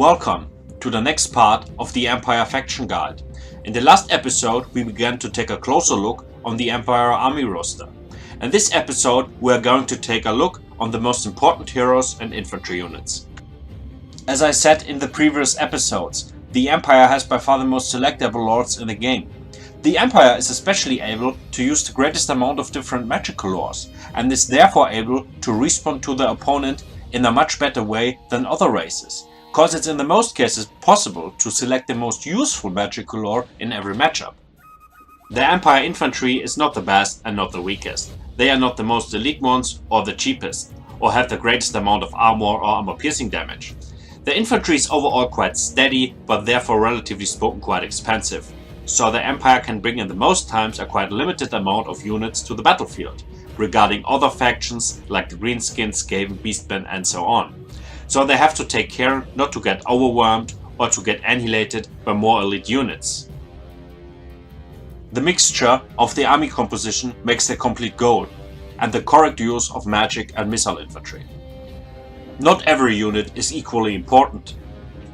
Welcome to the next part of the Empire Faction Guide. In the last episode we began to take a closer look on the Empire army roster. In this episode we are going to take a look on the most important heroes and infantry units. As I said in the previous episodes, the Empire has by far the most selectable lords in the game. The Empire is especially able to use the greatest amount of different magical lores and is therefore able to respond to the opponent in a much better way than other races, cause it's in the most cases possible to select the most useful magical lore in every matchup. The Empire infantry is not the best and not the weakest. They are not the most elite ones or the cheapest, or have the greatest amount of armor or armor piercing damage. The infantry is overall quite steady, but therefore relatively spoken quite expensive. So the Empire can bring in the most times a quite limited amount of units to the battlefield, regarding other factions like the Greenskins, Skaven, Beastmen and so on. So they have to take care not to get overwhelmed or to get annihilated by more elite units. The mixture of the army composition makes the complete goal, and the correct use of magic and missile infantry. Not every unit is equally important.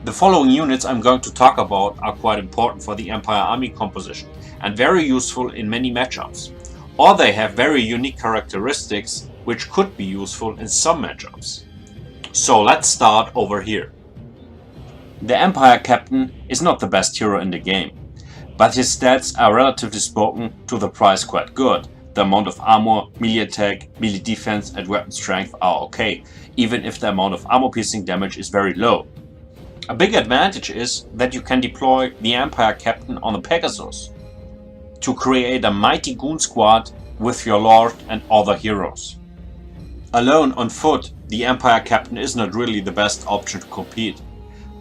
The following units I'm going to talk about are quite important for the Empire army composition and very useful in many matchups. Or they have very unique characteristics which could be useful in some matchups. So let's start over here. The Empire Captain is not the best hero in the game, but his stats are relatively spoken to the price quite good. The amount of armor, melee attack, melee defense and weapon strength are okay, even if the amount of armor piercing damage is very low. A big advantage is that you can deploy the Empire Captain on a Pegasus to create a mighty goon squad with your lord and other heroes. Alone on foot, the Empire Captain is not really the best option to compete,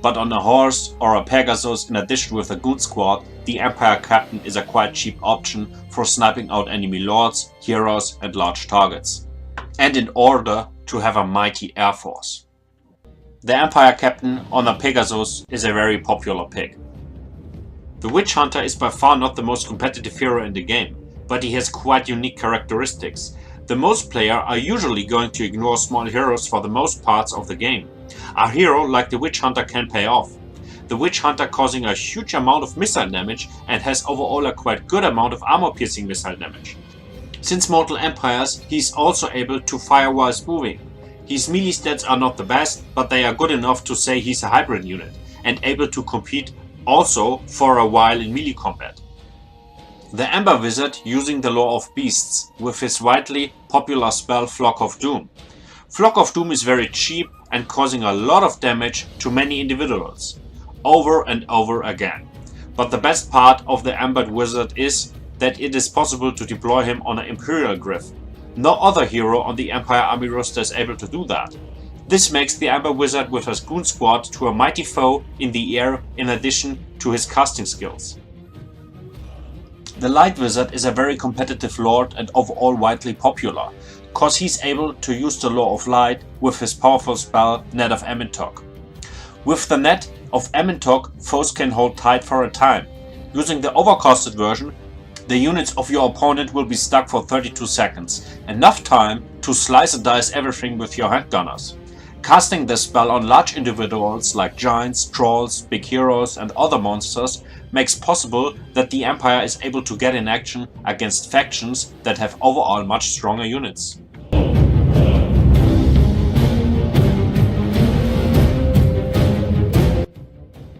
but on a horse or a Pegasus in addition with a goon squad, the Empire Captain is a quite cheap option for sniping out enemy lords, heroes and large targets, and in order to have a mighty air force. The Empire Captain on a Pegasus is a very popular pick. The Witch Hunter is by far not the most competitive hero in the game, but he has quite unique characteristics. The most players are usually going to ignore small heroes for the most parts of the game. A hero like the Witch Hunter can pay off. The Witch Hunter causing a huge amount of missile damage and has overall a quite good amount of armor piercing missile damage. Since Mortal Empires, he is also able to fire whilst moving. His melee stats are not the best, but they are good enough to say he's a hybrid unit and able to compete also for a while in melee combat. The Ember Wizard using the lore of beasts with his widely popular spell Flock of Doom. Flock of Doom is very cheap and causing a lot of damage to many individuals, over and over again. But the best part of the Embered Wizard is that it is possible to deploy him on an Imperial Gryph. No other hero on the Empire army roster is able to do that. This makes the Ember Wizard with his goon squad to a mighty foe in the air in addition to his casting skills. The Light Wizard is a very competitive lord and overall widely popular, cause he's able to use the Law of Light with his powerful spell Net of Amentok. With the Net of Amentok, foes can hold tight for a time. Using the overcasted version, the units of your opponent will be stuck for 32 seconds, enough time to slice and dice everything with your handgunners. Casting this spell on large individuals like giants, trolls, big heroes and other monsters makes possible that the Empire is able to get in action against factions that have overall much stronger units.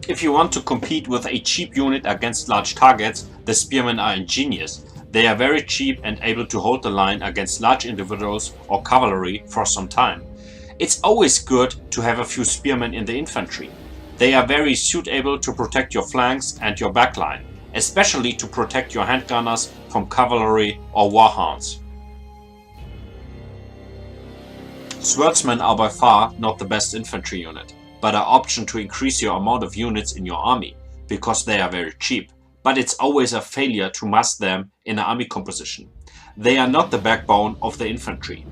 If you want to compete with a cheap unit against large targets, the Spearmen are ingenious. They are very cheap and able to hold the line against large individuals or cavalry for some time. It's always good to have a few Spearmen in the infantry. They are very suitable to protect your flanks and your backline, especially to protect your handgunners from cavalry or warhounds. Swordsmen are by far not the best infantry unit, but an option to increase your amount of units in your army, because they are very cheap, but it's always a failure to mass them in an army composition. They are not the backbone of the infantry.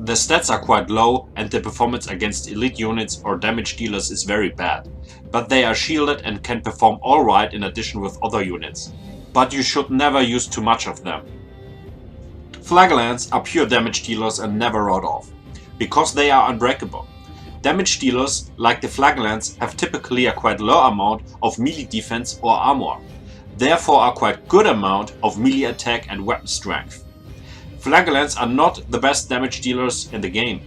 The stats are quite low and the performance against elite units or damage dealers is very bad, but they are shielded and can perform alright in addition with other units. But you should never use too much of them. Flagellants are pure damage dealers and never rot off, because they are unbreakable. Damage dealers, like the Flagellants, have typically a quite low amount of melee defense or armor, therefore a quite good amount of melee attack and weapon strength. Flagellants are not the best damage dealers in the game,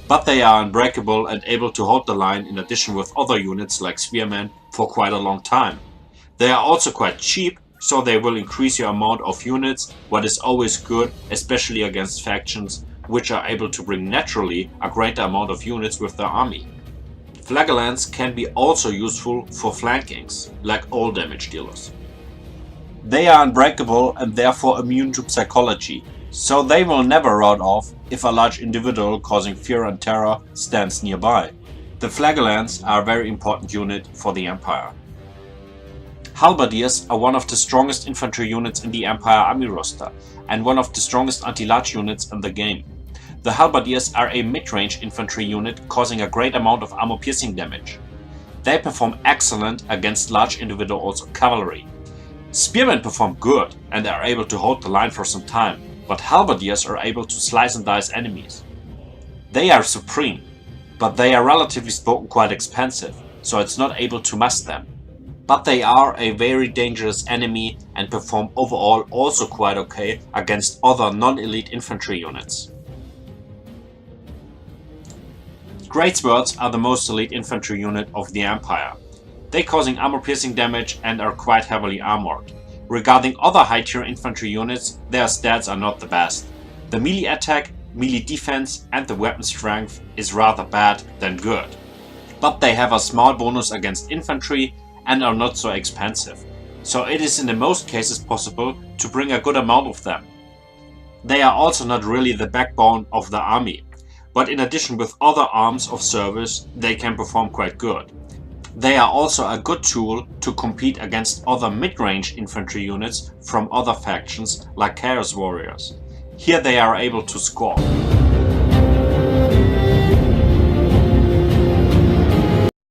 but they are unbreakable and able to hold the line in addition with other units like Spearmen for quite a long time. They are also quite cheap, so they will increase your amount of units, what is always good, especially against factions which are able to bring naturally a greater amount of units with their army. Flagellants can be also useful for flankings, like all damage dealers. They are unbreakable and therefore immune to psychology, so they will never rout off if a large individual causing fear and terror stands nearby. The Flagellants are a very important unit for the Empire. Halberdiers are one of the strongest infantry units in the Empire army roster and one of the strongest anti-large units in the game. The Halberdiers are a mid-range infantry unit causing a great amount of armor-piercing damage. They perform excellent against large individuals or cavalry. Spearmen perform good and are able to hold the line for some time, but Halberdiers are able to slice and dice enemies. They are supreme, but they are relatively spoken quite expensive, so it's not able to mass them. But they are a very dangerous enemy and perform overall also quite okay against other non-elite infantry units. Greatswords are the most elite infantry unit of the Empire. They causing armor-piercing damage and are quite heavily armored. Regarding other high-tier infantry units, their stats are not the best. The melee attack, melee defense and the weapon strength is rather bad than good. But they have a small bonus against infantry and are not so expensive, so it is in the most cases possible to bring a good amount of them. They are also not really the backbone of the army, but in addition with other arms of service they can perform quite good. They are also a good tool to compete against other mid-range infantry units from other factions like Chaos Warriors. Here they are able to score.